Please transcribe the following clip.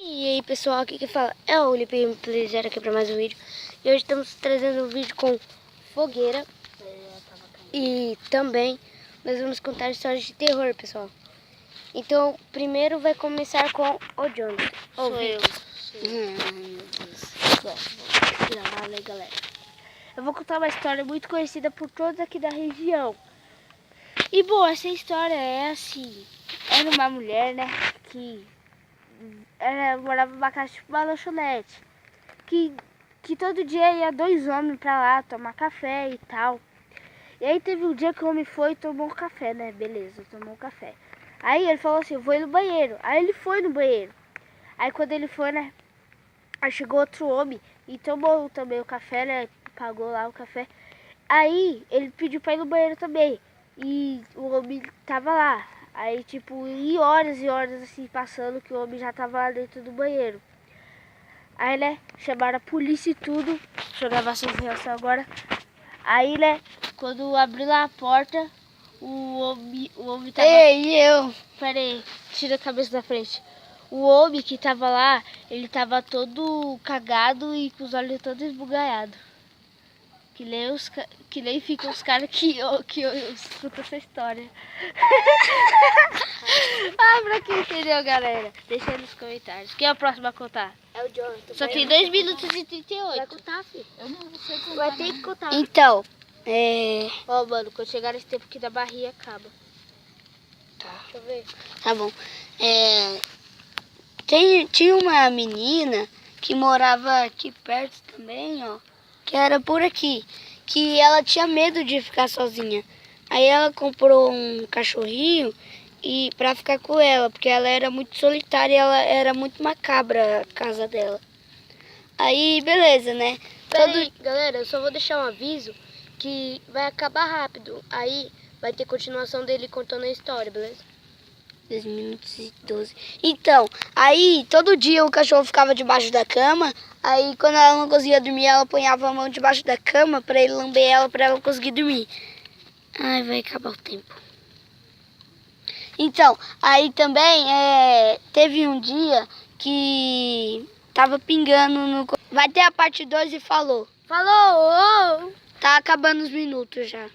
E aí pessoal, aqui que fala é o Lipe Player aqui para mais um vídeo. E hoje estamos trazendo um vídeo com fogueira. E também nós vamos contar histórias de terror, pessoal. Então primeiro vai começar com o Jonathan. Sou eu. Meu Deus. Bom, vou gravar ali, galera. Eu vou contar uma história muito conhecida por todos aqui da região. E bom, essa história é assim. Era uma mulher, né, que morava numa casa, tipo uma lanchonete. Que todo dia ia dois homens pra lá tomar café e tal. E aí teve um dia que o homem foi e tomou um café, né? Beleza, tomou um café. Aí ele falou assim, eu vou ir no banheiro. Aí ele foi no banheiro. Aí quando ele foi, né? Aí chegou outro homem e tomou também o café, né? Pagou lá o café. Aí ele pediu pra ir no banheiro também. E o homem tava lá. Aí tipo, e horas assim passando que o homem já tava lá dentro do banheiro. Aí, né, chamaram a polícia e tudo. Deixa eu gravar sem reação agora. Aí, né, quando abriu lá a porta, o homem tava... Ei, eu! Pera aí, tira a cabeça da frente. O homem que tava lá, ele tava todo cagado e com os olhos todos esbugalhados. Que nem ficam os caras que eu escuto essa história. Ah, pra quem entendeu, galera? Deixa aí nos comentários. Quem é o próximo a contar? É o Jonathan. Só tem 2 minutos e 38. Vai contar, filho. Eu não sei contar. Vai ter que contar. Então, ó, mano, quando chegar nesse tempo que da barriga acaba. Tá. Deixa eu ver. Tá bom. Tinha uma menina que morava aqui perto também, ó. Que era por aqui. Que ela tinha medo de ficar sozinha. Aí ela comprou um cachorrinho pra ficar com ela. Porque ela era muito solitária e ela era muito macabra a casa dela. Aí, beleza, né? Aí, galera, eu só vou deixar um aviso que vai acabar rápido. Aí vai ter continuação dele contando a história, beleza? 2 minutos e 12. Então, aí todo dia o cachorro ficava debaixo da cama. Aí quando ela não conseguia dormir, ela ponhava a mão debaixo da cama pra ele lamber ela, pra ela conseguir dormir. Ai, vai acabar o tempo. Então, aí também teve um dia que tava pingando no... Vai ter a parte 2 e falou. Falou! Tá acabando os minutos já.